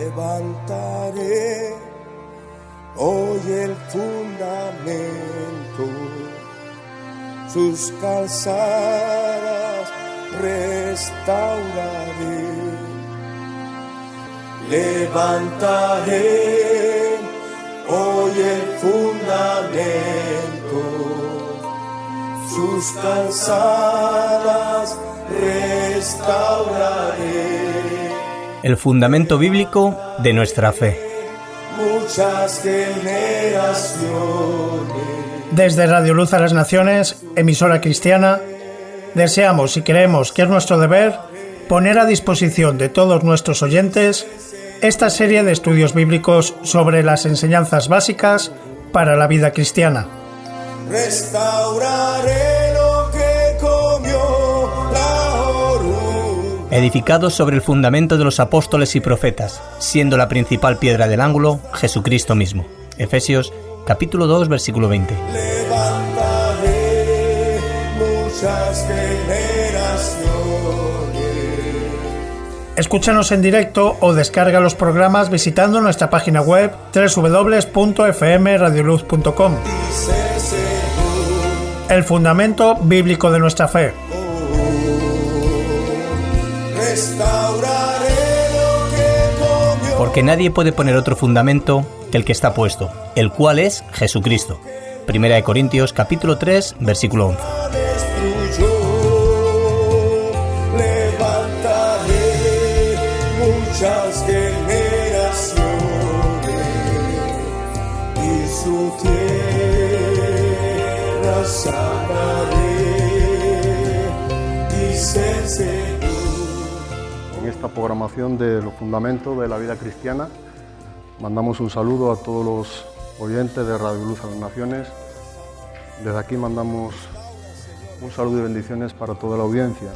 Levantaré hoy el fundamento, sus calzadas restauraré. Levantaré hoy el fundamento, sus calzadas restauraré. El fundamento bíblico de nuestra fe. Muchas generaciones. Desde Radio Luz a las Naciones, emisora cristiana, deseamos y creemos que es nuestro deber poner a disposición de todos nuestros oyentes esta serie de estudios bíblicos sobre las enseñanzas básicas para la vida cristiana. Restauraré lo que comió la oruga. Edificados sobre el fundamento de los apóstoles y profetas, siendo la principal piedra del ángulo Jesucristo mismo. Efesios capítulo 2, versículo 20. Levantaré muchas generaciones. Escúchanos en directo o descarga los programas visitando nuestra página web www.fmradioluz.com. El fundamento bíblico de nuestra fe. Porque nadie puede poner otro fundamento que el que está puesto, el cual es Jesucristo. Primera de Corintios capítulo 3, versículo 11. Muchas generaciones y su tierra sanaré, dice el Señor. En esta programación de los fundamentos de la vida cristiana, mandamos un saludo a todos los oyentes de Radio Luz a las Naciones. Desde aquí mandamos un saludo y bendiciones para toda la audiencia.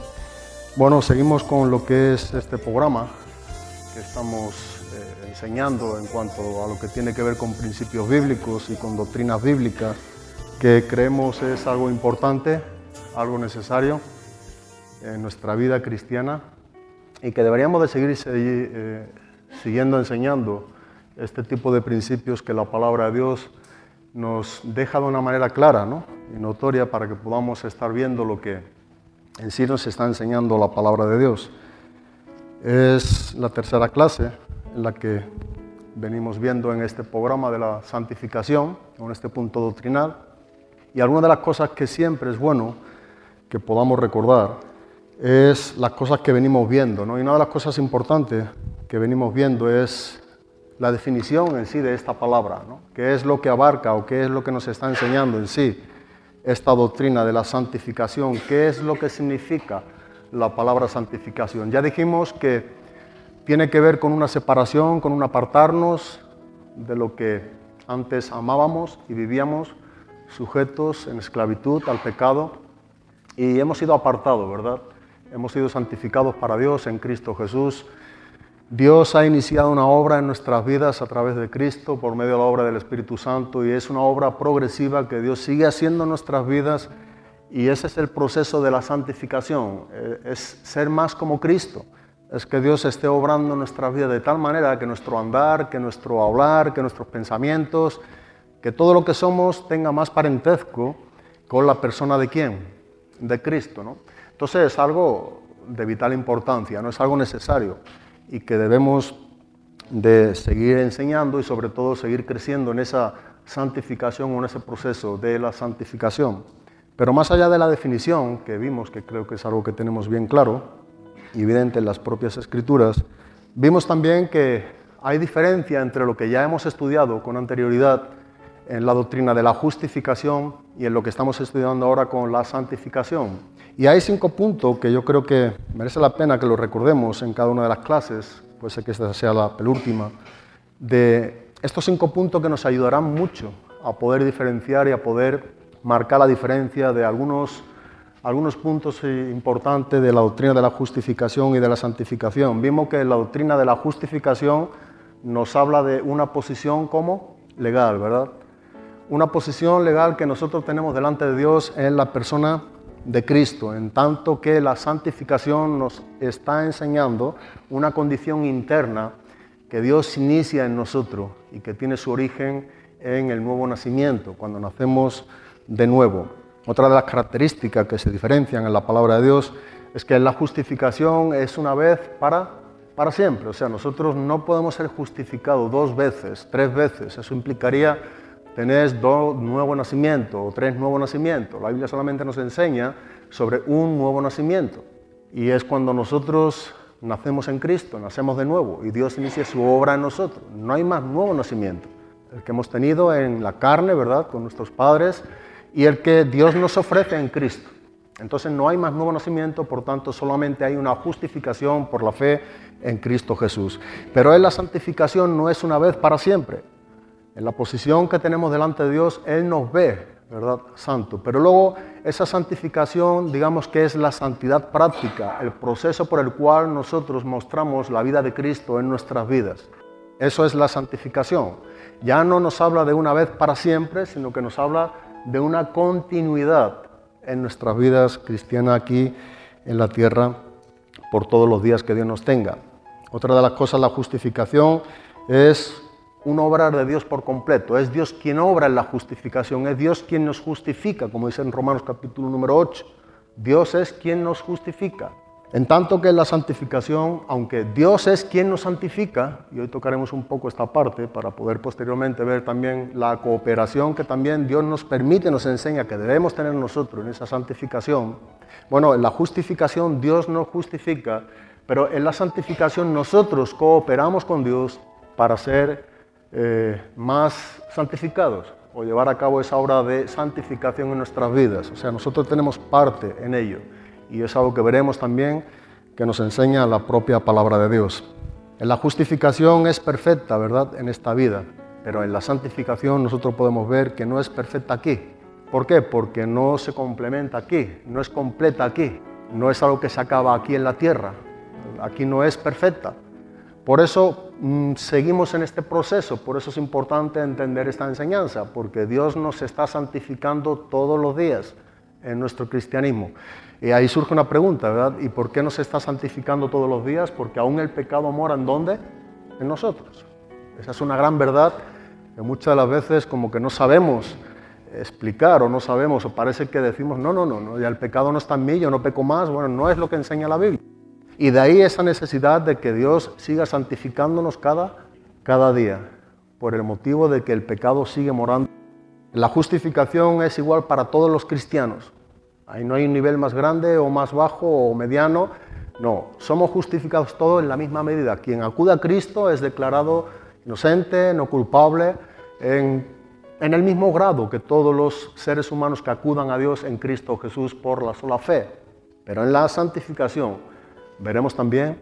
Bueno, seguimos con lo que es este programa que estamos enseñando en cuanto a lo que tiene que ver con principios bíblicos y con doctrinas bíblicas, que creemos es algo importante, algo necesario en nuestra vida cristiana y que deberíamos de seguir siguiendo enseñando este tipo de principios que la palabra de Dios nos deja de una manera clara, ¿no?, y notoria, para que podamos estar viendo lo que en sí nos está enseñando la palabra de Dios. Es la tercera clase en la que venimos viendo en este programa de la santificación, en este punto doctrinal, y alguna de las cosas que siempre es bueno que podamos recordar es las cosas que venimos viendo, ¿no? Y una de las cosas importantes que venimos viendo es la definición en sí de esta palabra, ¿no? ¿Qué es lo que abarca o qué es lo que nos está enseñando en sí esta doctrina de la santificación? ¿Qué es lo que significa la palabra santificación? Ya dijimos que tiene que ver con una separación, con un apartarnos de lo que antes amábamos y vivíamos sujetos en esclavitud al pecado, y hemos sido apartados, ¿verdad? Hemos sido santificados para Dios en Cristo Jesús. Dios ha iniciado una obra en nuestras vidas a través de Cristo por medio de la obra del Espíritu Santo, y es una obra progresiva que Dios sigue haciendo en nuestras vidas. Y ese es el proceso de la santificación, es ser más como Cristo, es que Dios esté obrando en nuestras vidas de tal manera que nuestro andar, que nuestro hablar, que nuestros pensamientos, que todo lo que somos tenga más parentesco con la persona de ¿quién? De Cristo, ¿no? Entonces es algo de vital importancia, no es algo necesario y que debemos de seguir enseñando y sobre todo seguir creciendo en esa santificación o en ese proceso de la santificación. Pero más allá de la definición que vimos, que creo que es algo que tenemos bien claro y evidente en las propias Escrituras, vimos también que hay diferencia entre lo que ya hemos estudiado con anterioridad en la doctrina de la justificación y en lo que estamos estudiando ahora con la santificación. Y hay 5 puntos que yo creo que merece la pena que los recordemos en cada una de las clases, puede ser que esta sea la penúltima, de estos 5 puntos que nos ayudarán mucho a poder diferenciar y a poder marcar la diferencia de algunos puntos importantes de la doctrina de la justificación y de la santificación. Vimos que la doctrina de la justificación nos habla de una posición como legal, ¿verdad? Una posición legal que nosotros tenemos delante de Dios en la persona de Cristo, en tanto que la santificación nos está enseñando una condición interna que Dios inicia en nosotros y que tiene su origen en el nuevo nacimiento, cuando nacemos de nuevo. Otra de las características que se diferencian en la palabra de Dios es que la justificación es una vez para siempre. O sea, nosotros no podemos ser justificados 2 veces, 3 veces. Eso implicaría tener 2 nuevos nacimientos o 3 nuevos nacimientos. La Biblia solamente nos enseña sobre un nuevo nacimiento. Y es cuando nosotros nacemos en Cristo, nacemos de nuevo y Dios inicia su obra en nosotros. No hay más nuevo nacimiento. El que hemos tenido en la carne, ¿verdad?, con nuestros padres, y el que Dios nos ofrece en Cristo. Entonces no hay más nuevo nacimiento, por tanto solamente hay una justificación por la fe en Cristo Jesús. Pero la santificación no es una vez para siempre. En la posición que tenemos delante de Dios, Él nos ve, ¿verdad?, santo. Pero luego esa santificación, digamos que es la santidad práctica, el proceso por el cual nosotros mostramos la vida de Cristo en nuestras vidas. Eso es la santificación. Ya no nos habla de una vez para siempre, sino que nos habla de una continuidad en nuestras vidas cristianas aquí en la tierra por todos los días que Dios nos tenga. Otra de las cosas, la justificación es un obrar de Dios por completo. Es Dios quien obra en la justificación, es Dios quien nos justifica, como dice en Romanos capítulo número 8. Dios es quien nos justifica. En tanto que en la santificación, aunque Dios es quien nos santifica, y hoy tocaremos un poco esta parte para poder posteriormente ver también la cooperación que también Dios nos permite, nos enseña que debemos tener nosotros en esa santificación. Bueno, en la justificación Dios nos justifica, pero en la santificación nosotros cooperamos con Dios para ser más santificados o llevar a cabo esa obra de santificación en nuestras vidas. O sea, nosotros tenemos parte en ello. Y es algo que veremos también que nos enseña la propia palabra de Dios. En la justificación es perfecta, ¿verdad?, en esta vida, pero en la santificación nosotros podemos ver que no es perfecta aquí. ¿Por qué? Porque no se complementa aquí, no es completa aquí, no es algo que se acaba aquí en la tierra, aquí no es perfecta. Por eso seguimos en este proceso, por eso es importante entender esta enseñanza, porque Dios nos está santificando todos los días en nuestro cristianismo. Y ahí surge una pregunta, ¿verdad? ¿Y por qué nos está santificando todos los días? Porque aún el pecado mora ¿en dónde? En nosotros. Esa es una gran verdad que muchas de las veces como que no sabemos explicar o no sabemos, o parece que decimos, no, ya el pecado no está en mí, yo no peco más. Bueno, no es lo que enseña la Biblia. Y de ahí esa necesidad de que Dios siga santificándonos cada día, por el motivo de que el pecado sigue morando. La justificación es igual para todos los cristianos. Ahí no hay un nivel más grande o más bajo o mediano. No, somos justificados todos en la misma medida. Quien acude a Cristo es declarado inocente, no culpable, en el mismo grado que todos los seres humanos que acudan a Dios en Cristo Jesús por la sola fe. Pero en la santificación veremos también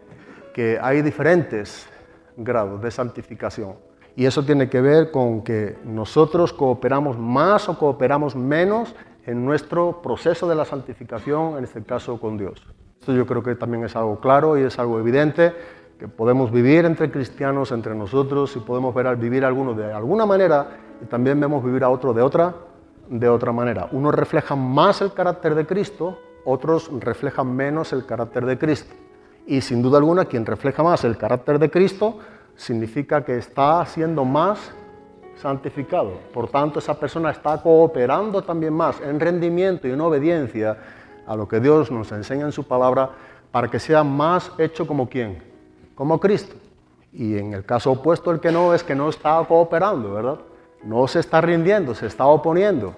que hay diferentes grados de santificación. Y eso tiene que ver con que nosotros cooperamos más o cooperamos menos en nuestro proceso de la santificación, en este caso con Dios. Esto yo creo que también es algo claro y es algo evidente, que podemos vivir entre cristianos, entre nosotros, y podemos vivir a algunos de alguna manera, y también vemos vivir a otros de otra manera. Unos reflejan más el carácter de Cristo, otros reflejan menos el carácter de Cristo. Y sin duda alguna, quien refleja más el carácter de Cristo, significa que está siendo más santificado. Por tanto, esa persona está cooperando también más en rendimiento y en obediencia a lo que Dios nos enseña en su palabra para que sea más hecho como ¿quién? Como Cristo. Y en el caso opuesto, el que no es que no está cooperando, ¿verdad? No se está rindiendo, se está oponiendo.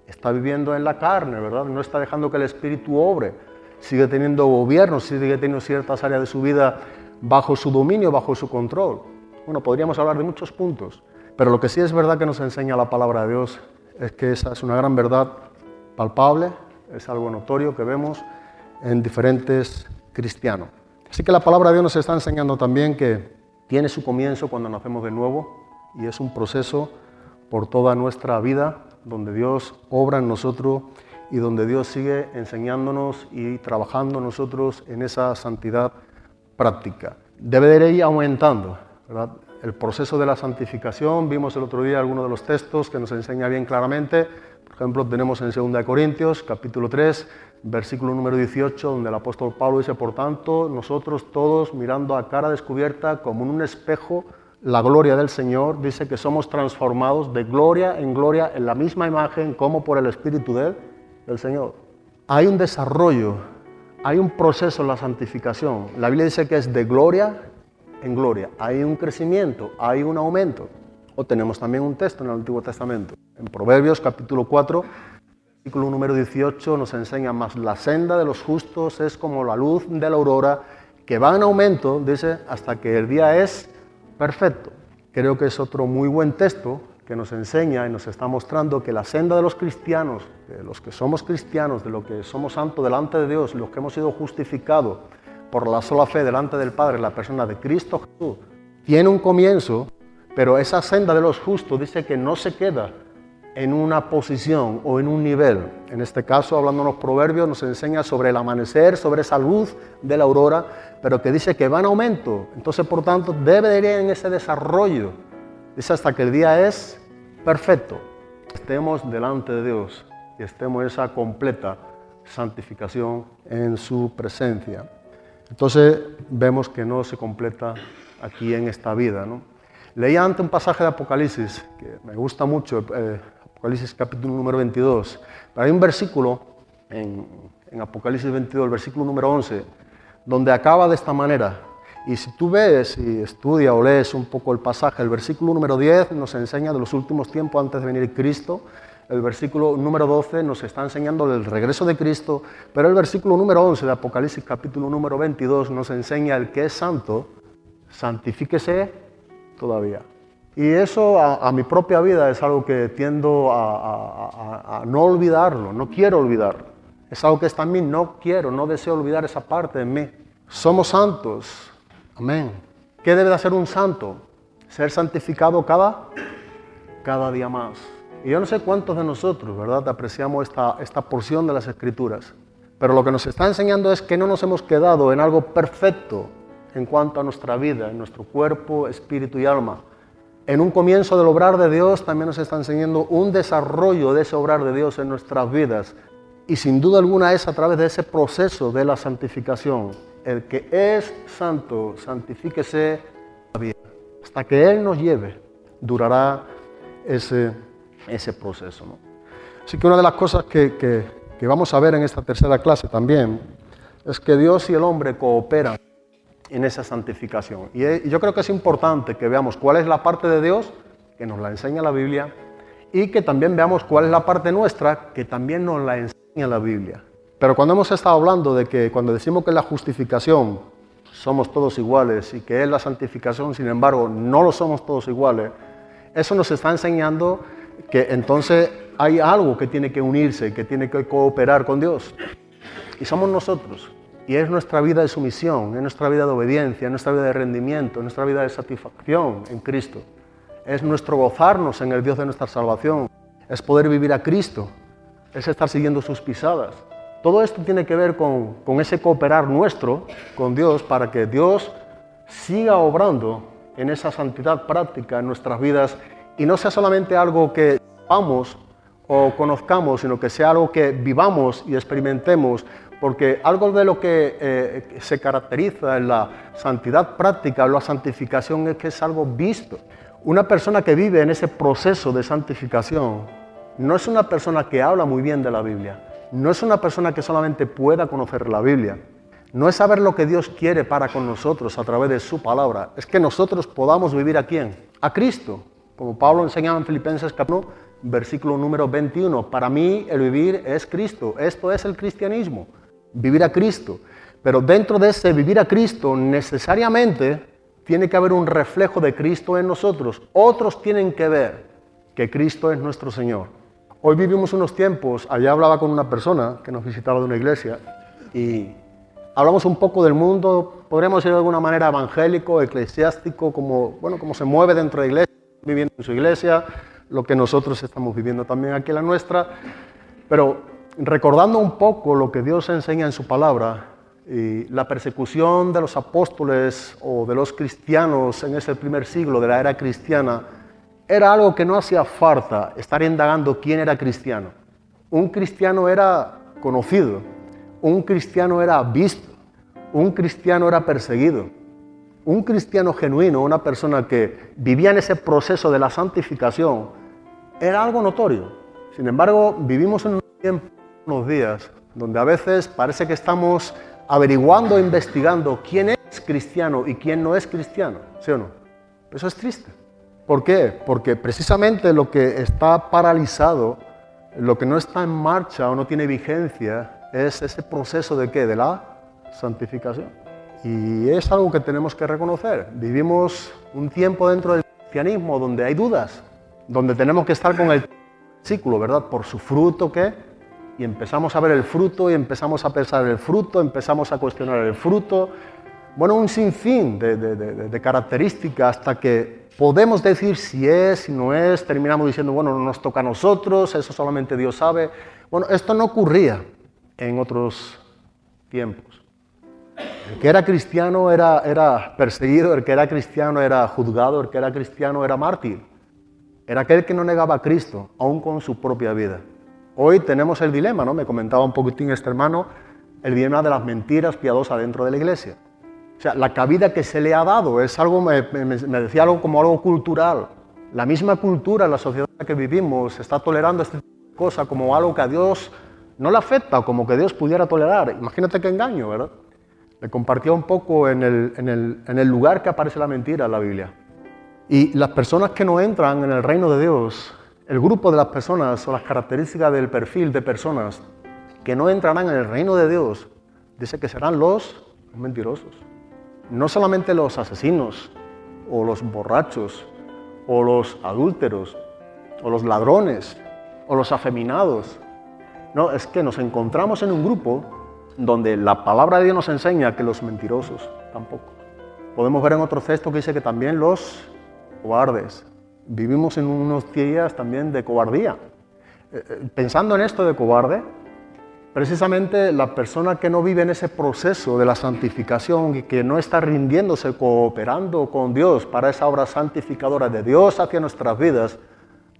Está viviendo en la carne, ¿verdad? No está dejando que el Espíritu obre. Sigue teniendo gobierno, sigue teniendo ciertas áreas de su vida bajo su dominio, bajo su control. Bueno, podríamos hablar de muchos puntos. Pero lo que sí es verdad que nos enseña la palabra de Dios es que esa es una gran verdad palpable, es algo notorio que vemos en diferentes cristianos. Así que la palabra de Dios nos está enseñando también que tiene su comienzo cuando nacemos de nuevo y es un proceso por toda nuestra vida donde Dios obra en nosotros y donde Dios sigue enseñándonos y trabajando en nosotros en esa santidad práctica. Debe de ir aumentando, ¿verdad? El proceso de la santificación, vimos el otro día algunos de los textos que nos enseña bien claramente. Por ejemplo, tenemos en 2 Corintios, capítulo 3, versículo número 18, donde el apóstol Pablo dice, por tanto, nosotros todos mirando a cara descubierta como en un espejo la gloria del Señor, dice que somos transformados de gloria en la misma imagen como por el Espíritu del Señor. Hay un desarrollo, hay un proceso en la santificación. La Biblia dice que es de gloria en gloria. Hay un crecimiento, hay un aumento. O tenemos también un texto en el Antiguo Testamento. En Proverbios capítulo 4, versículo número 18 nos enseña, más la senda de los justos es como la luz de la aurora, que va en aumento, dice, hasta que el día es perfecto. Creo que es otro muy buen texto que nos enseña y nos está mostrando que la senda de los cristianos, de los que somos cristianos, de los que somos santos delante de Dios, los que hemos sido justificados por la sola fe delante del Padre, la persona de Cristo Jesús, tiene un comienzo, pero esa senda de los justos dice que no se queda en una posición o en un nivel. En este caso, hablando en los proverbios, nos enseña sobre el amanecer, sobre esa luz de la aurora, pero que dice que va en aumento. Entonces, por tanto, debe de ir en ese desarrollo. Dice hasta que el día es perfecto. Estemos delante de Dios y estemos en esa completa santificación en su presencia. Entonces, vemos que no se completa aquí en esta vida, ¿no? Leí antes un pasaje de Apocalipsis que me gusta mucho, Apocalipsis capítulo número 22. Pero hay un versículo en Apocalipsis 22, el versículo número 11, donde acaba de esta manera. Y si tú ves y estudias o lees un poco el pasaje, el versículo número 10 nos enseña de los últimos tiempos antes de venir Cristo. El versículo número 12 nos está enseñando del regreso de Cristo. Pero el versículo número 11 de Apocalipsis capítulo número 22 nos enseña el que es santo, santifíquese todavía. Y eso a mi propia vida es algo que tiendo a no olvidarlo, no quiero olvidarlo. Es algo que está en mí, no deseo olvidar esa parte de mí. Somos santos, amén. ¿Qué debe de hacer un santo? Ser santificado cada día más. Y yo no sé cuántos de nosotros, ¿verdad?, apreciamos esta porción de las Escrituras. Pero lo que nos está enseñando es que no nos hemos quedado en algo perfecto en cuanto a nuestra vida, en nuestro cuerpo, espíritu y alma. En un comienzo del obrar de Dios también nos está enseñando un desarrollo de ese obrar de Dios en nuestras vidas. Y sin duda alguna es a través de ese proceso de la santificación. El que es santo, santifíquese todavía. Hasta que Él nos lleve, durará ese proceso, ¿no? Así que una de las cosas que vamos a ver en esta tercera clase también es que Dios y el hombre cooperan en esa santificación. Y yo creo que es importante que veamos cuál es la parte de Dios, que nos la enseña la Biblia, y que también veamos cuál es la parte nuestra, que también nos la enseña la Biblia. Pero cuando hemos estado hablando de que cuando decimos que en la justificación somos todos iguales y que es la santificación, sin embargo, no lo somos todos iguales, eso nos está enseñando que entonces hay algo que tiene que unirse, que tiene que cooperar con Dios. Y somos nosotros. Y es nuestra vida de sumisión, es nuestra vida de obediencia, es nuestra vida de rendimiento, es nuestra vida de satisfacción en Cristo. Es nuestro gozarnos en el Dios de nuestra salvación, es poder vivir a Cristo, es estar siguiendo sus pisadas. Todo esto tiene que ver con ese cooperar nuestro con Dios para que Dios siga obrando en esa santidad práctica en nuestras vidas y no sea solamente algo que sepamos o conozcamos, sino que sea algo que vivamos y experimentemos. Porque algo de lo que se caracteriza en la santidad práctica, la santificación, es que es algo visto. Una persona que vive en ese proceso de santificación no es una persona que habla muy bien de la Biblia, no es una persona que solamente pueda conocer la Biblia, no es saber lo que Dios quiere para con nosotros a través de su palabra, es que nosotros podamos vivir ¿a quién? A Cristo, como Pablo enseñaba en Filipenses capítulo 1, versículo número 21. Para mí el vivir es Cristo, esto es el cristianismo. Vivir a Cristo, pero dentro de ese vivir a Cristo necesariamente tiene que haber un reflejo de Cristo en nosotros. Otros tienen que ver que Cristo es nuestro Señor. Hoy vivimos unos tiempos, allá hablaba con una persona que nos visitaba de una iglesia y hablamos un poco del mundo, podríamos decir de alguna manera evangélico, eclesiástico, como se mueve dentro de la iglesia, viviendo en su iglesia, lo que nosotros estamos viviendo también aquí en la nuestra, pero recordando un poco lo que Dios enseña en su palabra y la persecución de los apóstoles o de los cristianos en ese primer siglo de la era cristiana, era algo que no hacía falta estar indagando quién era cristiano. Un cristiano era conocido. un cristiano era visto, un cristiano era perseguido. Un cristiano genuino, una persona que vivía en ese proceso de la santificación, era algo notorio. Sin embargo, vivimos en un tiempo, unos días, donde a veces parece que estamos averiguando, investigando quién es cristiano y quién no es cristiano, ¿sí o no? Eso es triste. ¿Por qué? Porque precisamente lo que está paralizado, lo que no está en marcha o no tiene vigencia, es ese proceso de ¿qué? De la santificación. Y es algo que tenemos que reconocer. Vivimos un tiempo dentro del cristianismo donde hay dudas, donde tenemos que estar con el versículo, ¿verdad? Por su fruto, ¿qué? Y empezamos a ver el fruto y empezamos a pensar el fruto, empezamos a cuestionar el fruto. Bueno, un sinfín de características hasta que podemos decir si es, si no es. Terminamos diciendo, bueno, no nos toca a nosotros, eso solamente Dios sabe. Bueno, esto no ocurría en otros tiempos. El que era cristiano era perseguido, el que era cristiano era juzgado, el que era cristiano era mártir. Era aquel que no negaba a Cristo, aún con su propia vida. Hoy tenemos el dilema, ¿no? Me comentaba un poquitín este hermano, el dilema de las mentiras piadosas dentro de la iglesia. O sea, la cabida que se le ha dado es algo, me decía algo como algo cultural. La misma cultura, la sociedad en la que vivimos, está tolerando este tipo de cosas como algo que a Dios no le afecta, o como que Dios pudiera tolerar. Imagínate qué engaño, ¿verdad? Le compartía un poco en el lugar que aparece la mentira en la Biblia. Y las personas que no entran en el reino de Dios, el grupo de las personas o las características del perfil de personas que no entrarán en el reino de Dios, dice que serán los mentirosos. No solamente los asesinos, o los borrachos, o los adúlteros, o los ladrones, o los afeminados. No, es que nos encontramos en un grupo donde la palabra de Dios nos enseña que los mentirosos tampoco. Podemos ver en otro texto que dice que también los cobardes. Vivimos en unos días también de cobardía. Pensando en esto de cobarde, precisamente la persona que no vive en ese proceso de la santificación y que no está rindiéndose, cooperando con Dios para esa obra santificadora de Dios hacia nuestras vidas,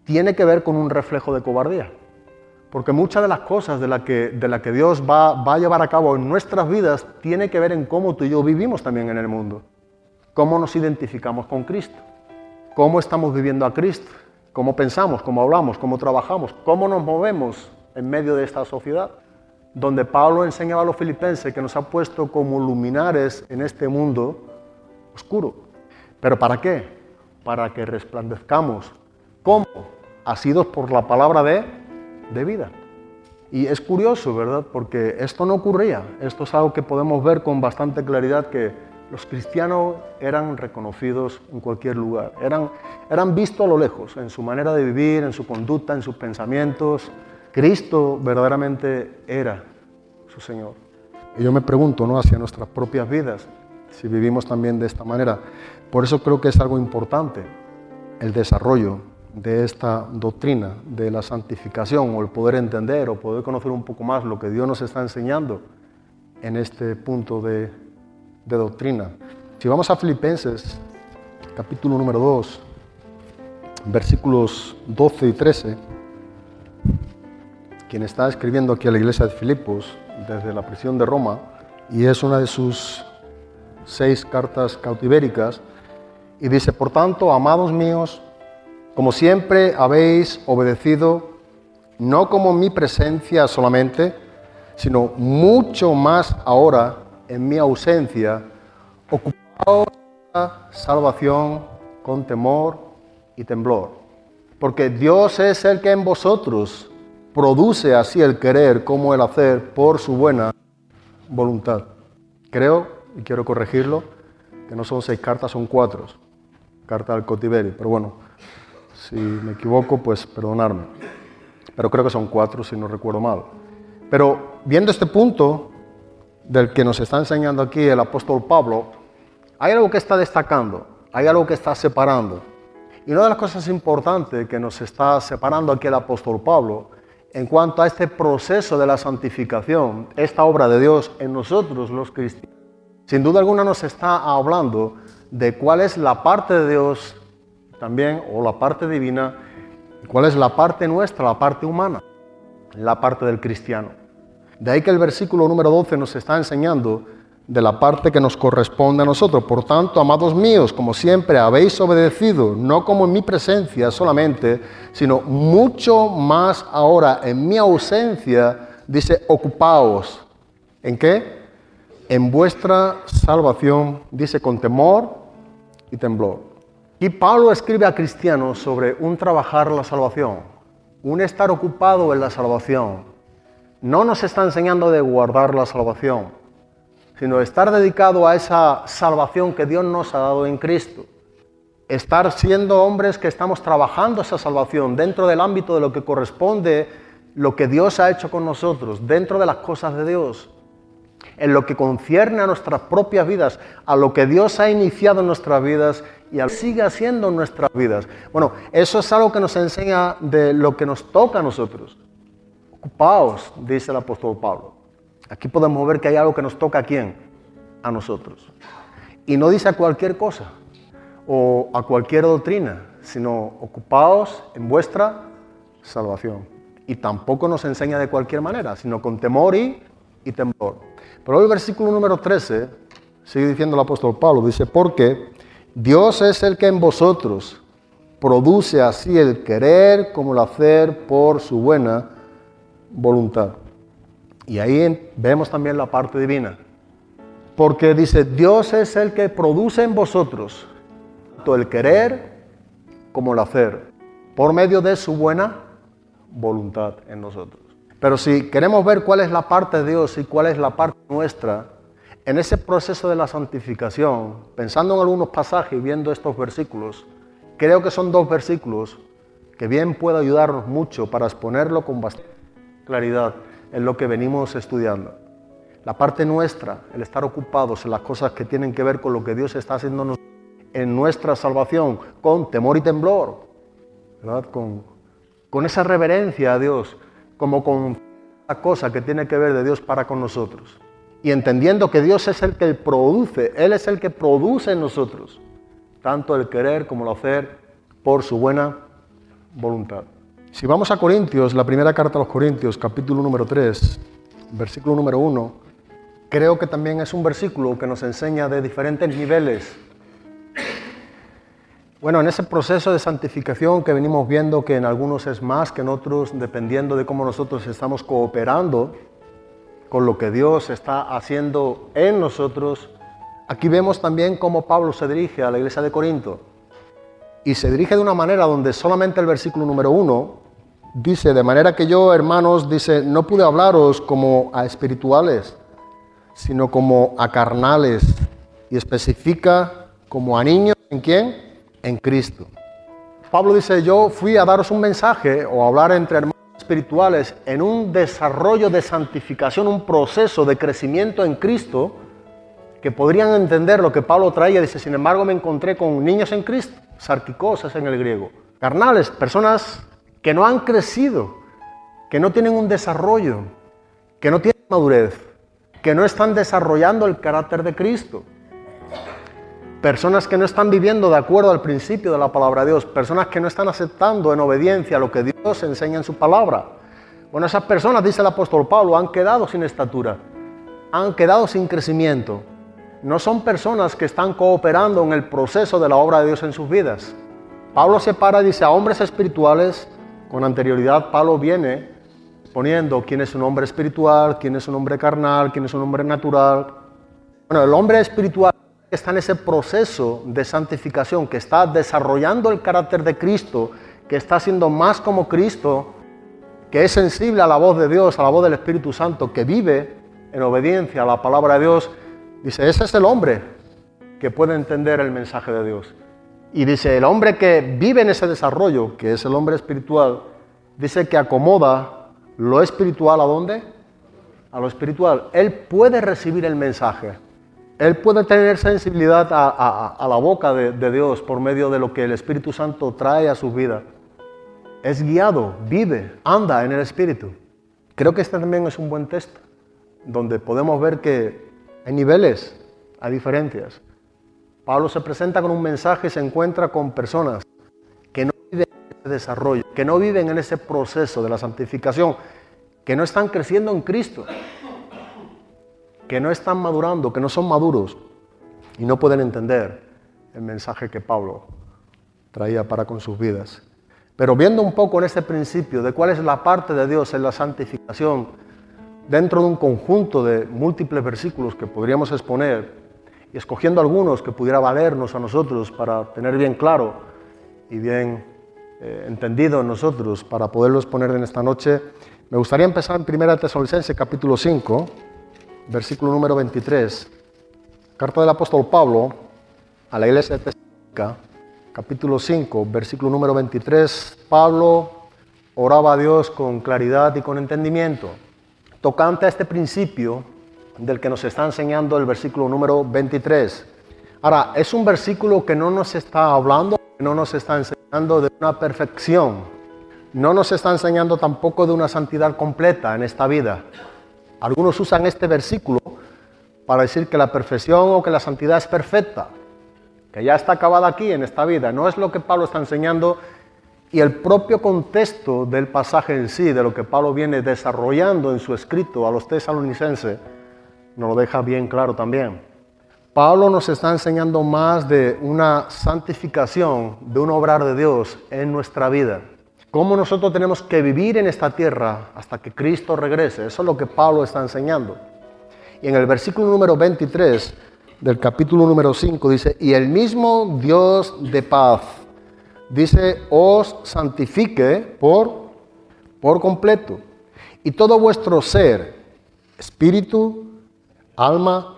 tiene que ver con un reflejo de cobardía. Porque muchas de las cosas de la que Dios va a llevar a cabo en nuestras vidas tiene que ver en cómo tú y yo vivimos también en el mundo. Cómo nos identificamos con Cristo. Cómo estamos viviendo a Cristo. Cómo pensamos, cómo hablamos, cómo trabajamos. Cómo nos movemos en medio de esta sociedad. Donde Pablo enseñaba a los filipenses que nos ha puesto como luminares en este mundo oscuro. ¿Pero para qué? Para que resplandezcamos. ¿Cómo? Asidos por la palabra de vida. Y es curioso, ¿verdad? Porque esto no ocurría. Esto es algo que podemos ver con bastante claridad, que los cristianos eran reconocidos en cualquier lugar. Eran vistos a lo lejos, en su manera de vivir, en su conducta, en sus pensamientos. Cristo verdaderamente era su Señor. Y yo me pregunto, ¿no?, hacia nuestras propias vidas, si vivimos también de esta manera. Por eso creo que es algo importante el desarrollo de esta doctrina de la santificación, o el poder entender o poder conocer un poco más lo que Dios nos está enseñando en este punto de doctrina. Si vamos a Filipenses, capítulo número 2, versículos 12 y 13, quien está escribiendo aquí a la iglesia de Filipos desde la prisión de Roma, y es una de sus 6 cartas cautivéricas, y dice: por tanto, amados míos, como siempre habéis obedecido, no como mi presencia solamente, sino mucho más ahora en mi ausencia, ocupaos de la salvación con temor y temblor. Porque Dios es el que en vosotros produce así el querer como el hacer por su buena voluntad. Creo, y quiero corregirlo, que no son 6 cartas, son 4. Carta al cautiverio, pero bueno, si me equivoco, pues perdonadme. Pero creo que son 4, si no recuerdo mal. Pero viendo este punto del que nos está enseñando aquí el apóstol Pablo, hay algo que está destacando, hay algo que está separando. Y una de las cosas importantes que nos está separando aquí el apóstol Pablo, en cuanto a este proceso de la santificación, esta obra de Dios en nosotros los cristianos, sin duda alguna nos está hablando de cuál es la parte de Dios también, o la parte divina, cuál es la parte nuestra, la parte humana, la parte del cristiano. De ahí que el versículo número 12 nos está enseñando de la parte que nos corresponde a nosotros. Por tanto, amados míos, como siempre habéis obedecido, no como en mi presencia solamente, sino mucho más ahora en mi ausencia, dice, ocupaos. ¿En qué? En vuestra salvación, dice, con temor y temblor. Y Pablo escribe a cristianos sobre un trabajar la salvación, un estar ocupado en la salvación. No nos está enseñando de guardar la salvación, sino estar dedicado a esa salvación que Dios nos ha dado en Cristo. Estar siendo hombres que estamos trabajando esa salvación dentro del ámbito de lo que corresponde, lo que Dios ha hecho con nosotros, dentro de las cosas de Dios, en lo que concierne a nuestras propias vidas, a lo que Dios ha iniciado en nuestras vidas y a lo que sigue haciendo en nuestras vidas. Bueno, eso es algo que nos enseña de lo que nos toca a nosotros. Ocupaos, dice el apóstol Pablo. Aquí podemos ver que hay algo que nos toca a quién, a nosotros. Y no dice a cualquier cosa o a cualquier doctrina, sino ocupaos en vuestra salvación. Y tampoco nos enseña de cualquier manera, sino con temor y temblor. Pero el versículo número 13, sigue diciendo el apóstol Pablo, dice, porque Dios es el que en vosotros produce así el querer como el hacer por su buena voluntad. Y ahí vemos también la parte divina. Porque dice, Dios es el que produce en vosotros tanto el querer como el hacer, por medio de su buena voluntad en nosotros. Pero si queremos ver cuál es la parte de Dios y cuál es la parte nuestra, en ese proceso de la santificación, pensando en algunos pasajes y viendo estos versículos, creo que son dos versículos que bien puede ayudarnos mucho para exponerlo con bastante claridad en lo que venimos estudiando. La parte nuestra, el estar ocupados en las cosas que tienen que ver con lo que Dios está haciendo en nuestra salvación, con temor y temblor, ¿verdad? Con esa reverencia a Dios, como con la cosa que tiene que ver de Dios para con nosotros. Y entendiendo que Dios es el que produce, Él es el que produce en nosotros, tanto el querer como el hacer por su buena voluntad. Si vamos a Corintios, la primera carta a los Corintios, capítulo número 3, versículo número 1, creo que también es un versículo que nos enseña de diferentes niveles. Bueno, en ese proceso de santificación que venimos viendo que en algunos es más que en otros, dependiendo de cómo nosotros estamos cooperando con lo que Dios está haciendo en nosotros, aquí vemos también cómo Pablo se dirige a la iglesia de Corinto. Y se dirige de una manera donde solamente el versículo número 1 dice, de manera que yo, hermanos, dice, no pude hablaros como a espirituales, sino como a carnales. Y especifica como a niños, ¿en quién? En Cristo. Pablo dice, yo fui a daros un mensaje o a hablar entre hermanos espirituales en un desarrollo de santificación, un proceso de crecimiento en Cristo, que podrían entender lo que Pablo traía. Dice, sin embargo, me encontré con niños en Cristo, sarkikos es en el griego, carnales, personas que no han crecido, que no tienen un desarrollo, que no tienen madurez, que no están desarrollando el carácter de Cristo. Personas que no están viviendo de acuerdo al principio de la palabra de Dios, personas que no están aceptando en obediencia a lo que Dios enseña en su palabra. Bueno, esas personas, dice el apóstol Pablo, han quedado sin estatura, han quedado sin crecimiento. No son personas que están cooperando en el proceso de la obra de Dios en sus vidas. Pablo separa, dice, a hombres espirituales. Con anterioridad Pablo viene poniendo quién es un hombre espiritual, quién es un hombre carnal, quién es un hombre natural. Bueno, el hombre espiritual está en ese proceso de santificación, que está desarrollando el carácter de Cristo, que está siendo más como Cristo, que es sensible a la voz de Dios, a la voz del Espíritu Santo, que vive en obediencia a la palabra de Dios. Dice, ese es el hombre que puede entender el mensaje de Dios. Y dice, el hombre que vive en ese desarrollo, que es el hombre espiritual, dice que acomoda lo espiritual ¿a dónde? A lo espiritual. Él puede recibir el mensaje. Él puede tener sensibilidad a la boca de Dios por medio de lo que el Espíritu Santo trae a su vida. Es guiado, vive, anda en el Espíritu. Creo que este también es un buen texto, donde podemos ver que hay niveles, hay diferencias. Pablo se presenta con un mensaje y se encuentra con personas que no viven en ese desarrollo, que no viven en ese proceso de la santificación, que no están creciendo en Cristo, que no están madurando, que no son maduros y no pueden entender el mensaje que Pablo traía para con sus vidas. Pero viendo un poco en este principio de cuál es la parte de Dios en la santificación, dentro de un conjunto de múltiples versículos que podríamos exponer, y escogiendo algunos que pudiera valernos a nosotros para tener bien claro y bien entendido en nosotros, para poderlos poner en esta noche, me gustaría empezar en 1 Tesalonicenses capítulo 5, versículo número 23. Carta del apóstol Pablo a la iglesia de Tesalónica, capítulo 5, versículo número 23. Pablo oraba a Dios con claridad y con entendimiento tocante a este principio del que nos está enseñando el versículo número 23. Ahora, es un versículo que no nos está hablando, no nos está enseñando de una perfección, no nos está enseñando tampoco de una santidad completa en esta vida. Algunos usan este versículo para decir que la perfección o que la santidad es perfecta, que ya está acabada aquí en esta vida. No es lo que Pablo está enseñando, y el propio contexto del pasaje en sí, de lo que Pablo viene desarrollando en su escrito a los tesalonicenses, nos lo deja bien claro también. Pablo nos está enseñando más de una santificación, de un obrar de Dios en nuestra vida. Cómo nosotros tenemos que vivir en esta tierra hasta que Cristo regrese. Eso es lo que Pablo está enseñando. Y en el versículo número 23 del capítulo número 5 dice: y el mismo Dios de paz, dice, os santifique por completo, y todo vuestro ser, espíritu, alma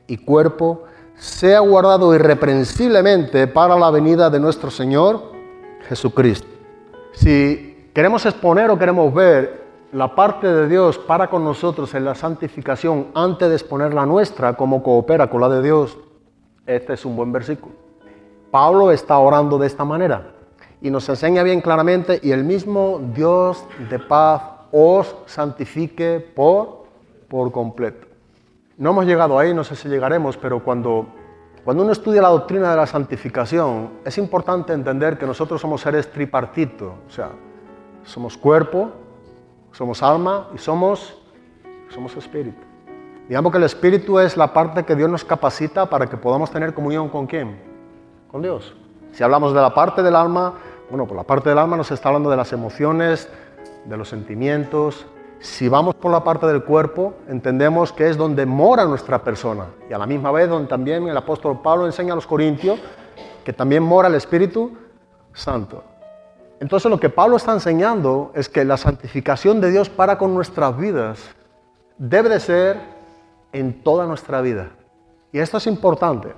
y cuerpo, sea guardado irreprensiblemente para la venida de nuestro Señor Jesucristo. Si queremos exponer o queremos ver la parte de Dios para con nosotros en la santificación antes de exponer la nuestra, cómo coopera con la de Dios, este es un buen versículo. Pablo está orando de esta manera y nos enseña bien claramente: y el mismo Dios de paz os santifique por completo. No hemos llegado ahí, no sé si llegaremos, pero cuando uno estudia la doctrina de la santificación, es importante entender que nosotros somos seres tripartitos, o sea, somos cuerpo, somos alma y somos espíritu. Digamos que el espíritu es la parte que Dios nos capacita para que podamos tener comunión ¿con quién? Con Dios. Si hablamos de la parte del alma, bueno, pues la parte del alma nos está hablando de las emociones, de los sentimientos. Si vamos por la parte del cuerpo, entendemos que es donde mora nuestra persona. Y a la misma vez donde también el apóstol Pablo enseña a los corintios que también mora el Espíritu Santo. Entonces lo que Pablo está enseñando es que la santificación de Dios para con nuestras vidas debe de ser en toda nuestra vida. Y esto es importante,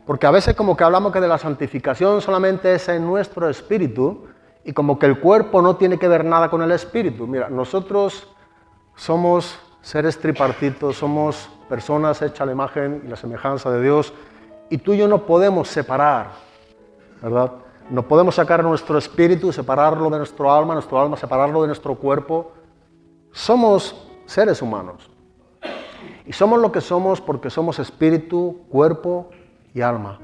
porque a veces como que hablamos que de la santificación solamente es en nuestro espíritu, y como que el cuerpo no tiene que ver nada con el espíritu. Mira, nosotros somos seres tripartitos, somos personas hechas a la imagen y la semejanza de Dios, y tú y yo no podemos separar, ¿verdad? No podemos sacar nuestro espíritu, separarlo de nuestro alma separarlo de nuestro cuerpo. Somos seres humanos. Y somos lo que somos porque somos espíritu, cuerpo y alma.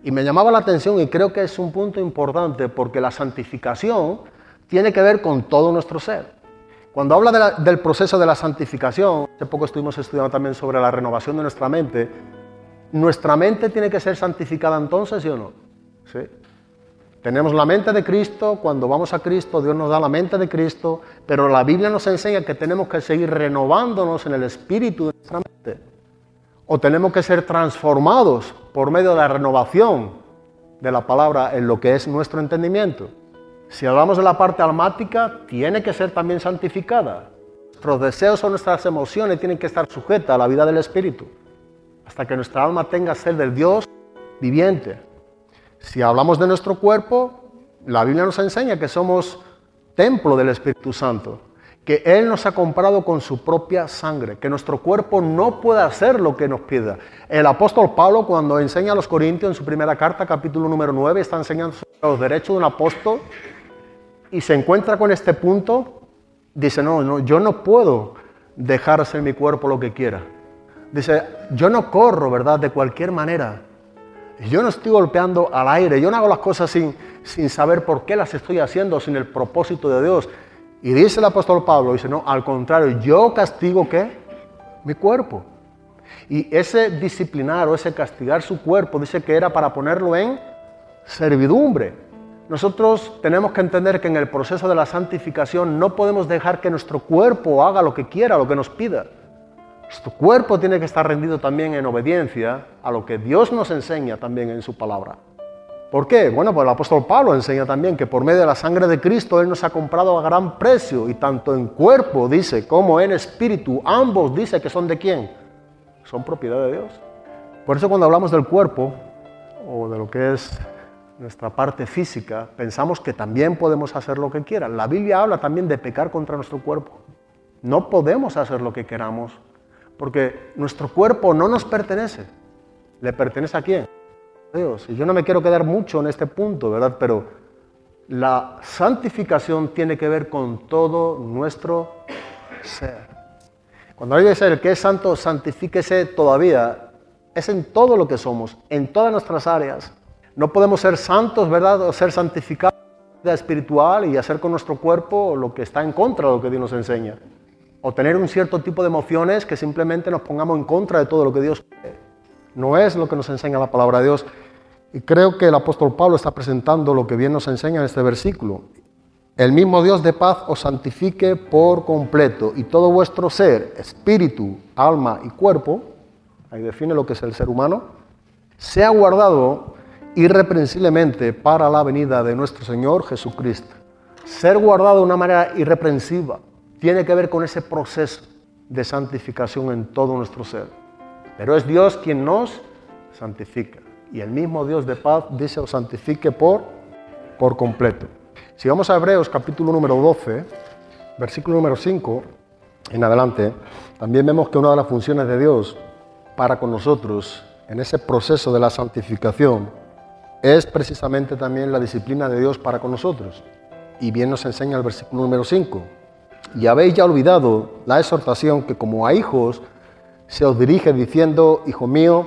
Y me llamaba la atención, y creo que es un punto importante, porque la santificación tiene que ver con todo nuestro ser. Cuando habla del proceso de la santificación, hace poco estuvimos estudiando también sobre la renovación de nuestra mente tiene que ser santificada entonces, ¿sí o no? ¿Sí? Tenemos la mente de Cristo, cuando vamos a Cristo, Dios nos da la mente de Cristo, pero la Biblia nos enseña que tenemos que seguir renovándonos en el espíritu de nuestra mente. O tenemos que ser transformados por medio de la renovación de la palabra en lo que es nuestro entendimiento. Si hablamos de la parte almática, tiene que ser también santificada. Nuestros deseos o nuestras emociones tienen que estar sujetas a la vida del Espíritu, hasta que nuestra alma tenga sed del Dios viviente. Si hablamos de nuestro cuerpo, la Biblia nos enseña que somos templo del Espíritu Santo, que Él nos ha comprado con su propia sangre, que nuestro cuerpo no puede hacer lo que nos pida. El apóstol Pablo, cuando enseña a los Corintios en su primera carta, capítulo número 9, está enseñando sobre los derechos de un apóstol y se encuentra con este punto. Dice, no, yo no puedo dejar hacer mi cuerpo lo que quiera. Dice, yo no corro, ¿verdad?, de cualquier manera. Yo no estoy golpeando al aire, yo no hago las cosas sin saber por qué las estoy haciendo, sin el propósito de Dios. Y dice el apóstol Pablo, dice, no, al contrario, yo castigo, ¿qué? Mi cuerpo. Y ese disciplinar o ese castigar su cuerpo, dice que era para ponerlo en servidumbre. Nosotros tenemos que entender que en el proceso de la santificación no podemos dejar que nuestro cuerpo haga lo que quiera, lo que nos pida. Nuestro cuerpo tiene que estar rendido también en obediencia a lo que Dios nos enseña también en su palabra. ¿Por qué? Bueno, pues el apóstol Pablo enseña también que por medio de la sangre de Cristo Él nos ha comprado a gran precio, y tanto en cuerpo, dice, como en espíritu, ambos dice que son ¿de quién? Son propiedad de Dios. Por eso cuando hablamos del cuerpo, o de lo que es nuestra parte física, pensamos que también podemos hacer lo que quieran. La Biblia habla también de pecar contra nuestro cuerpo. No podemos hacer lo que queramos, porque nuestro cuerpo no nos pertenece. ¿Le pertenece a quién? A Dios. Y yo no me quiero quedar mucho en este punto, ¿verdad? Pero la santificación tiene que ver con todo nuestro ser. Cuando hay que ser el que es santo, santifíquese todavía. Es en todo lo que somos, en todas nuestras áreas. No podemos ser santos, ¿verdad? O ser santificados en la vida espiritual y hacer con nuestro cuerpo lo que está en contra de lo que Dios nos enseña. O tener un cierto tipo de emociones que simplemente nos pongamos en contra de todo lo que Dios quiere. No es lo que nos enseña la palabra de Dios. Y creo que el apóstol Pablo está presentando lo que bien nos enseña en este versículo. El mismo Dios de paz os santifique por completo, y todo vuestro ser, espíritu, alma y cuerpo, ahí define lo que es el ser humano, sea guardado irreprensiblemente para la venida de nuestro Señor Jesucristo. Ser guardado de una manera irreprensiva tiene que ver con ese proceso de santificación en todo nuestro ser. Pero es Dios quien nos santifica. Y el mismo Dios de paz dice os santifique por completo. Si vamos a Hebreos capítulo número 12, versículo número 5 en adelante, también vemos que una de las funciones de Dios para con nosotros en ese proceso de la santificación es precisamente también la disciplina de Dios para con nosotros. Y bien nos enseña el versículo número 5. Y habéis ya olvidado la exhortación que como a hijos se os dirige diciendo, hijo mío,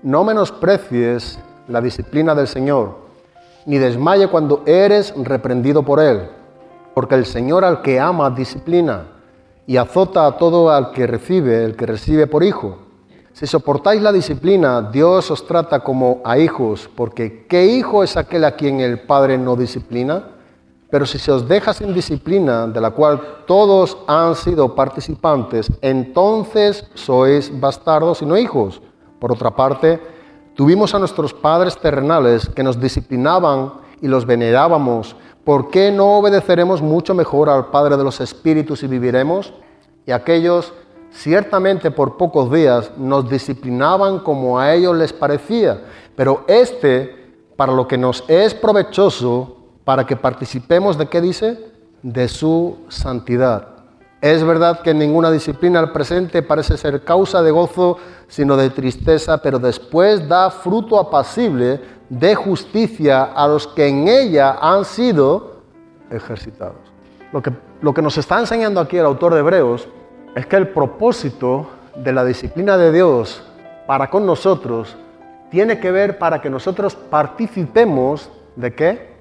no menosprecies la disciplina del Señor, ni desmaye cuando eres reprendido por Él, porque el Señor al que ama disciplina y azota a todo al que recibe, el que recibe por hijo. Si soportáis la disciplina, Dios os trata como a hijos, porque ¿qué hijo es aquel a quien el Padre no disciplina? Pero si se os deja sin disciplina, de la cual todos han sido participantes, entonces sois bastardos y no hijos. Por otra parte, tuvimos a nuestros padres terrenales que nos disciplinaban y los venerábamos. ¿Por qué no obedeceremos mucho mejor al Padre de los Espíritus y viviremos? Y aquellos, ciertamente por pocos días, nos disciplinaban como a ellos les parecía, pero para lo que nos es provechoso, para que participemos de, ¿qué dice? De su santidad. Es verdad que ninguna disciplina al presente parece ser causa de gozo, sino de tristeza, pero después da fruto apacible de justicia a los que en ella han sido ejercitados. Lo que nos está enseñando aquí el autor de Hebreos es que el propósito de la disciplina de Dios para con nosotros tiene que ver para que nosotros participemos ¿de qué?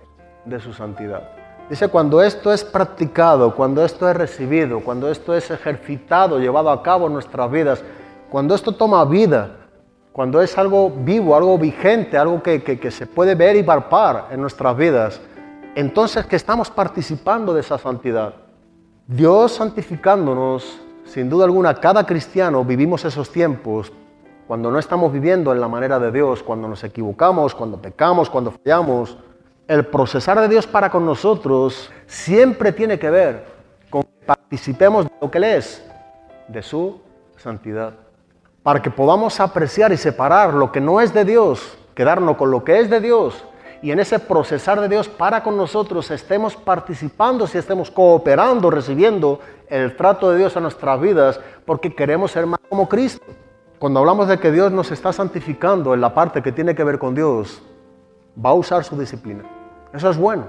De su santidad. Dice, cuando esto es practicado, cuando esto es recibido, cuando esto es ejercitado, llevado a cabo en nuestras vidas, cuando esto toma vida, cuando es algo vivo, algo vigente, algo que se puede ver y palpar en nuestras vidas, entonces que estamos participando de esa santidad. Dios santificándonos, sin duda alguna, cada cristiano vivimos esos tiempos cuando no estamos viviendo en la manera de Dios, cuando nos equivocamos, cuando pecamos, cuando fallamos. El procesar de Dios para con nosotros siempre tiene que ver con que participemos de lo que Él es, de su santidad. Para que podamos apreciar y separar lo que no es de Dios, quedarnos con lo que es de Dios, y en ese procesar de Dios para con nosotros estemos participando, si estemos cooperando, recibiendo el trato de Dios a nuestras vidas, porque queremos ser más como Cristo. Cuando hablamos de que Dios nos está santificando en la parte que tiene que ver con Dios, va a usar su disciplina. Eso es bueno.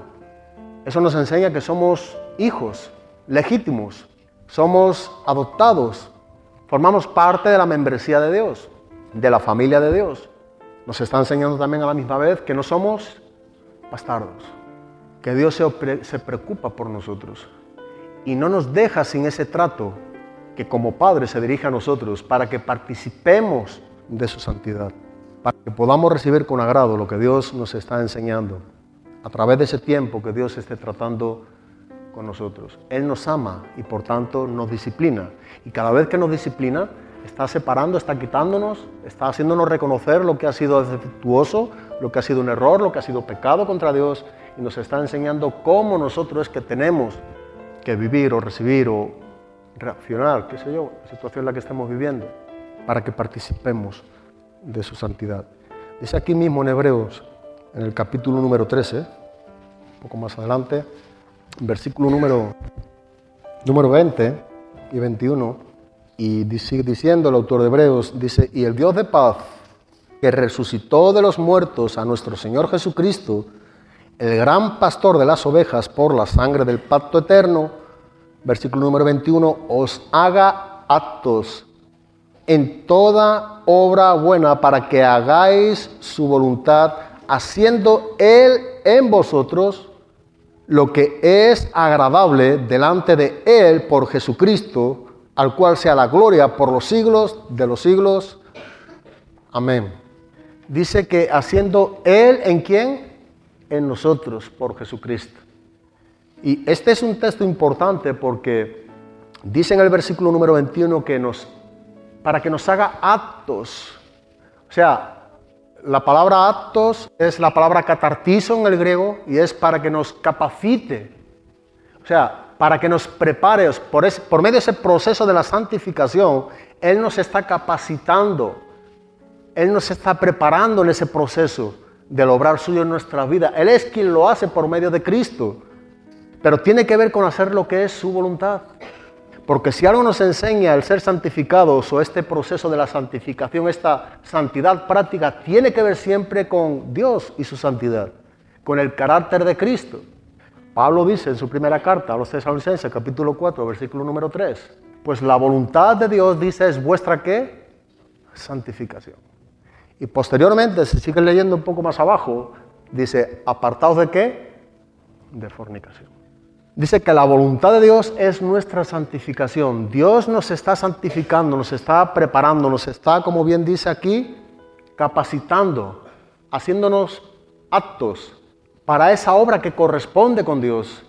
Eso nos enseña que somos hijos legítimos, somos adoptados, formamos parte de la membresía de Dios, de la familia de Dios. Nos está enseñando también a la misma vez que no somos bastardos, que Dios se preocupa por nosotros y no nos deja sin ese trato que como Padre se dirige a nosotros para que participemos de su santidad, para que podamos recibir con agrado lo que Dios nos está enseñando a través de ese tiempo que Dios esté tratando con nosotros. Él nos ama y por tanto nos disciplina, y cada vez que nos disciplina está separando, está quitándonos, está haciéndonos reconocer lo que ha sido defectuoso, lo que ha sido un error, lo que ha sido pecado contra Dios, y nos está enseñando cómo nosotros es que tenemos que vivir o recibir o reaccionar, qué sé yo, la situación en la que estemos viviendo, para que participemos de su santidad. Dice aquí mismo en Hebreos, en el capítulo número 13, un poco más adelante, versículo número 20 y 21, y sigue diciendo el autor de Hebreos, dice, y el Dios de paz, que resucitó de los muertos a nuestro Señor Jesucristo, el gran pastor de las ovejas por la sangre del pacto eterno, versículo número 21, os haga aptos en toda obra buena para que hagáis su voluntad, haciendo Él en vosotros lo que es agradable delante de Él por Jesucristo, al cual sea la gloria por los siglos de los siglos. Amén. Dice que haciendo Él, ¿en quién? En nosotros, por Jesucristo. Y este es un texto importante porque dice en el versículo número 21 que para que nos haga aptos. O sea, la palabra aptos es la palabra catartizo en el griego y es para que nos capacite. O sea, para que nos prepare, por medio de ese proceso de la santificación, Él nos está capacitando, Él nos está preparando en ese proceso del obrar suyo en nuestra vida. Él es quien lo hace por medio de Cristo, pero tiene que ver con hacer lo que es su voluntad. Porque si algo nos enseña el ser santificados o este proceso de la santificación, esta santidad práctica, tiene que ver siempre con Dios y su santidad, con el carácter de Cristo. Pablo dice en su primera carta a los Tesalonicenses, capítulo 4, versículo número 3, pues la voluntad de Dios, dice, es vuestra ¿qué? Santificación. Y posteriormente, si siguen leyendo un poco más abajo, dice, apartaos de ¿qué? De fornicación. Dice que la voluntad de Dios es nuestra santificación. Dios nos está santificando, nos está preparando, nos está, como bien dice aquí, capacitando, haciéndonos aptos para esa obra que corresponde con Dios,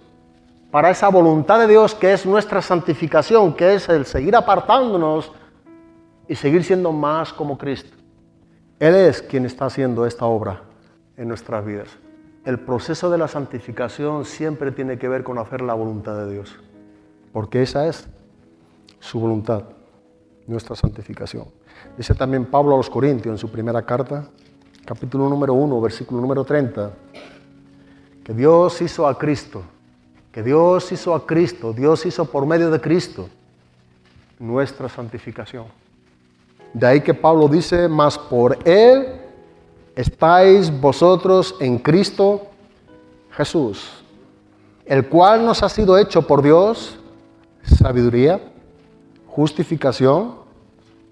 para esa voluntad de Dios que es nuestra santificación, que es el seguir apartándonos y seguir siendo más como Cristo. Él es quien está haciendo esta obra en nuestras vidas. El proceso de la santificación siempre tiene que ver con hacer la voluntad de Dios, porque esa es su voluntad, nuestra santificación. Dice también Pablo a los Corintios en su primera carta, capítulo número 1, versículo número 30, que Dios hizo a Cristo, Dios hizo por medio de Cristo nuestra santificación. De ahí que Pablo dice, mas por Él estáis vosotros en Cristo Jesús, el cual nos ha sido hecho por Dios sabiduría, justificación,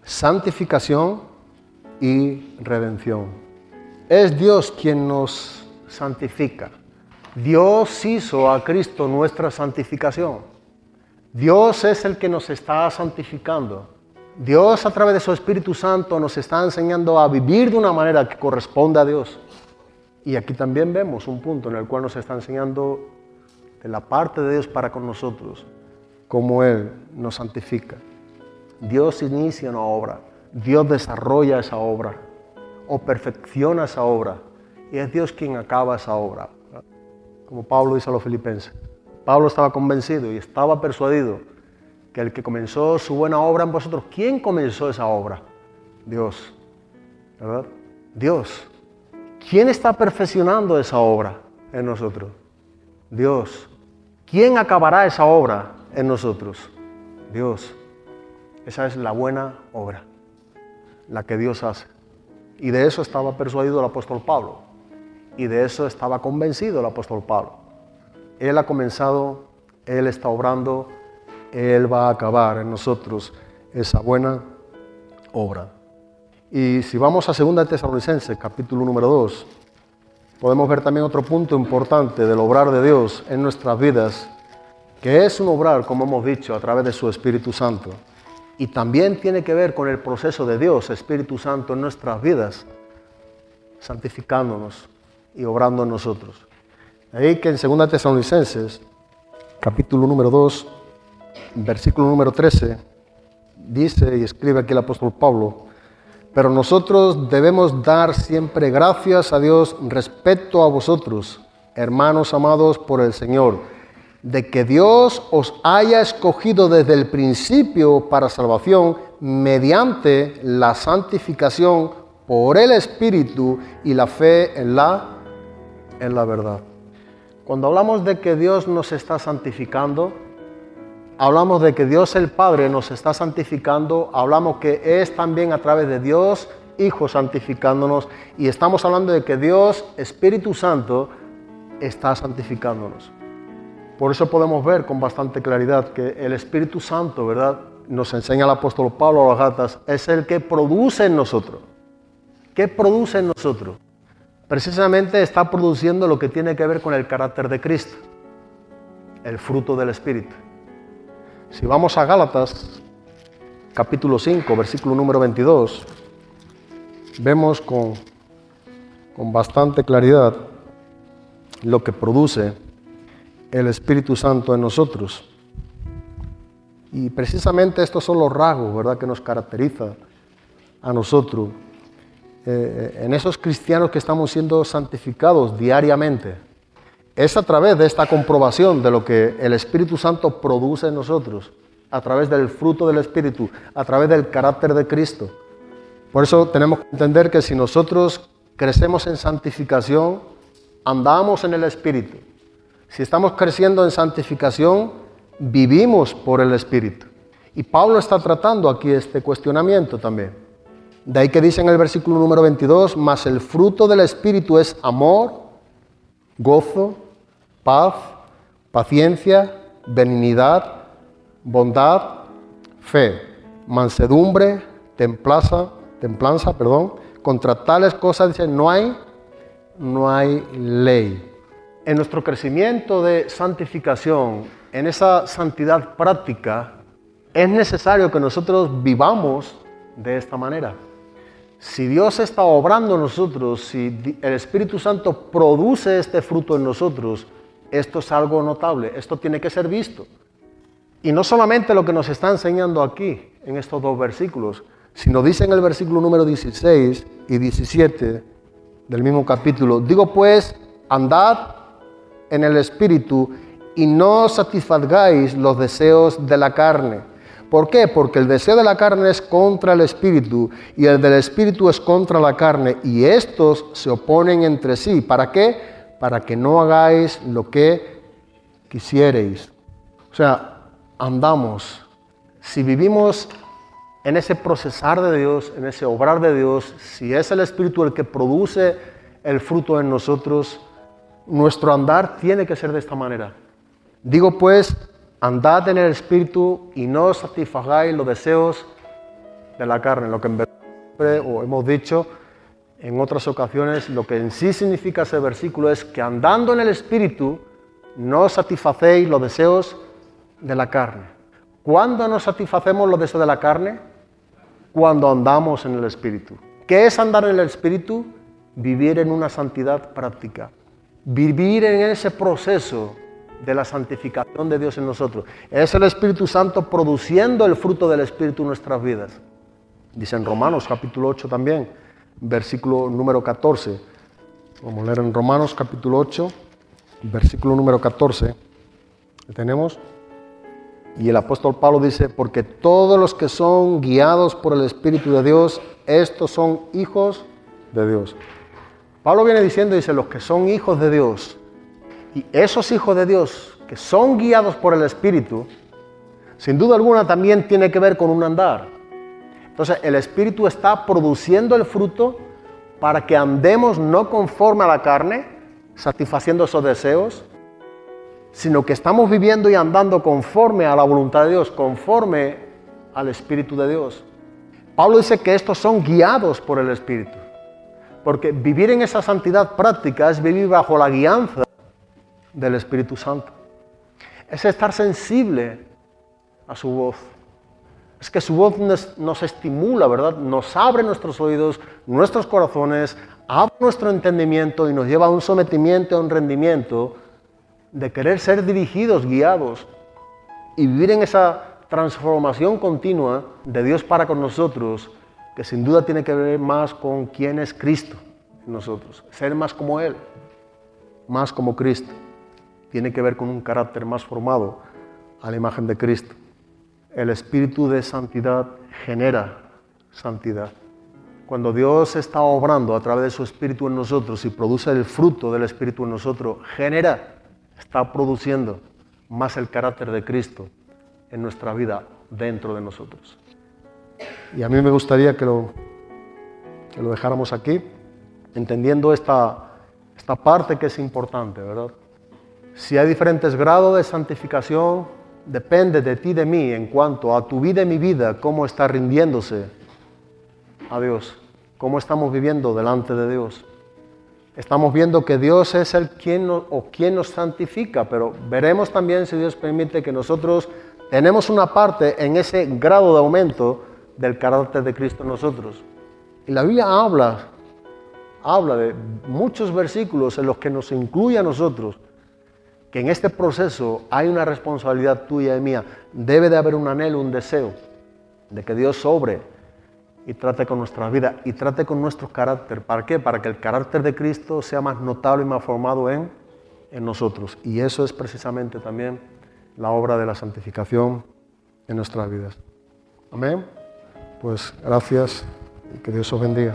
santificación y redención. Es Dios quien nos santifica. Dios hizo a Cristo nuestra santificación. Dios es el que nos está santificando. Dios a través de su Espíritu Santo nos está enseñando a vivir de una manera que corresponde a Dios. Y aquí también vemos un punto en el cual nos está enseñando de la parte de Dios para con nosotros, cómo Él nos santifica. Dios inicia una obra, Dios desarrolla esa obra o perfecciona esa obra y es Dios quien acaba esa obra. Como Pablo dice a los filipenses. Pablo estaba convencido y estaba persuadido que el que comenzó su buena obra en vosotros, ¿quién comenzó esa obra? Dios, ¿verdad? Dios. ¿Quién está perfeccionando esa obra en nosotros? Dios. ¿Quién acabará esa obra en nosotros? Dios. Esa es la buena obra, la que Dios hace. Y de eso estaba persuadido el apóstol Pablo. Y de eso estaba convencido el apóstol Pablo. Él ha comenzado, Él está obrando, Él va a acabar en nosotros esa buena obra. Y si vamos a 2 Tesalonicenses, capítulo número 2, podemos ver también otro punto importante del obrar de Dios en nuestras vidas, que es un obrar, como hemos dicho, a través de su Espíritu Santo. Y también tiene que ver con el proceso de Dios, Espíritu Santo, en nuestras vidas, santificándonos y obrando en nosotros. Ahí que en 2 Tesalonicenses, capítulo número 2, versículo número 13, dice y escribe aquí el apóstol Pablo: pero nosotros debemos dar siempre gracias a Dios respecto a vosotros, hermanos amados por el Señor, de que Dios os haya escogido desde el principio para salvación mediante la santificación por el Espíritu y la fe en la verdad. Cuando hablamos de que Dios nos está santificando, hablamos de que Dios el Padre nos está santificando, hablamos que es también a través de Dios Hijo santificándonos, y estamos hablando de que Dios Espíritu Santo está santificándonos. Por eso podemos ver con bastante claridad que el Espíritu Santo, ¿verdad?, nos enseña el apóstol Pablo a los Gálatas, es el que produce en nosotros. ¿Qué produce en nosotros? Precisamente está produciendo lo que tiene que ver con el carácter de Cristo, el fruto del Espíritu. Si vamos a Gálatas, capítulo 5, versículo número 22, vemos con bastante claridad lo que produce el Espíritu Santo en nosotros. Y precisamente estos son los rasgos, ¿verdad?, que nos caracteriza a nosotros, en esos cristianos que estamos siendo santificados diariamente. Es a través de esta comprobación de lo que el Espíritu Santo produce en nosotros, a través del fruto del Espíritu, a través del carácter de Cristo. Por eso tenemos que entender que si nosotros crecemos en santificación, andamos en el Espíritu. Si estamos creciendo en santificación, vivimos por el Espíritu. Y Pablo está tratando aquí este cuestionamiento también. De ahí que dice en el versículo número 22, mas el fruto del Espíritu es amor, gozo, paz, paciencia, benignidad, bondad, fe, mansedumbre, templanza, contra tales cosas dice no hay ley. En nuestro crecimiento de santificación, en esa santidad práctica, es necesario que nosotros vivamos de esta manera. Si Dios está obrando en nosotros, si el Espíritu Santo produce este fruto en nosotros, esto es algo notable, esto tiene que ser visto. Y no solamente lo que nos está enseñando aquí, en estos dos versículos, sino dice en el versículo número 16 y 17 del mismo capítulo, digo pues, andad en el Espíritu y no satisfagáis los deseos de la carne. ¿Por qué? Porque el deseo de la carne es contra el Espíritu y el del Espíritu es contra la carne, y estos se oponen entre sí. ¿Para qué? Para que no hagáis lo que quisierais. O sea, andamos. Si vivimos en ese procesar de Dios, en ese obrar de Dios, si es el Espíritu el que produce el fruto en nosotros, nuestro andar tiene que ser de esta manera. Digo pues, andad en el Espíritu y no satisfagáis los deseos de la carne. Lo que en verdad, o hemos dicho en otras ocasiones, lo que en sí significa ese versículo es que andando en el Espíritu no satisfacéis los deseos de la carne. ¿Cuándo no satisfacemos los deseos de la carne? Cuando andamos en el Espíritu. ¿Qué es andar en el Espíritu? Vivir en una santidad práctica. Vivir en ese proceso de la santificación de Dios en nosotros. Es el Espíritu Santo produciendo el fruto del Espíritu en nuestras vidas. Dice en Romanos capítulo 8 también, versículo número 14. Vamos a leer en Romanos capítulo 8, versículo número 14. ¿Lo tenemos? Y el apóstol Pablo dice, porque todos los que son guiados por el Espíritu de Dios, estos son hijos de Dios. Pablo viene diciendo, dice, los que son hijos de Dios, y esos hijos de Dios que son guiados por el Espíritu, sin duda alguna también tiene que ver con un andar. Entonces el Espíritu está produciendo el fruto para que andemos no conforme a la carne, satisfaciendo esos deseos, sino que estamos viviendo y andando conforme a la voluntad de Dios, conforme al Espíritu de Dios. Pablo dice que estos son guiados por el Espíritu, porque vivir en esa santidad práctica es vivir bajo la guianza del Espíritu Santo. es estar sensible a su voz. Es que su voz nos estimula, ¿verdad? Nos abre nuestros oídos, nuestros corazones, abre nuestro entendimiento y nos lleva a un sometimiento, a un rendimiento de querer ser dirigidos, guiados y vivir en esa transformación continua de Dios para con nosotros, que sin duda tiene que ver más con quién es Cristo en nosotros. Ser más como Él, más como Cristo. Tiene que ver con un carácter más formado a la imagen de Cristo. El espíritu de santidad genera santidad. Cuando Dios está obrando a través de su espíritu en nosotros y produce el fruto del espíritu en nosotros, está produciendo más el carácter de Cristo en nuestra vida dentro de nosotros. Y a mí me gustaría que lo dejáramos aquí, entendiendo esta parte que es importante, ¿verdad? Si hay diferentes grados de santificación, depende de ti y de mí en cuanto a tu vida y mi vida, cómo está rindiéndose a Dios, cómo estamos viviendo delante de Dios. Estamos viendo que Dios es quien nos santifica, pero veremos también, si Dios permite, que nosotros tenemos una parte en ese grado de aumento del carácter de Cristo en nosotros. Y la Biblia habla de muchos versículos en los que nos incluye a nosotros, que en este proceso hay una responsabilidad tuya y mía. Debe de haber un anhelo, un deseo de que Dios sobre y trate con nuestra vida y trate con nuestro carácter. ¿Para qué? Para que el carácter de Cristo sea más notable y más formado en nosotros. Y eso es precisamente también la obra de la santificación en nuestras vidas. Amén. Pues gracias y que Dios os bendiga.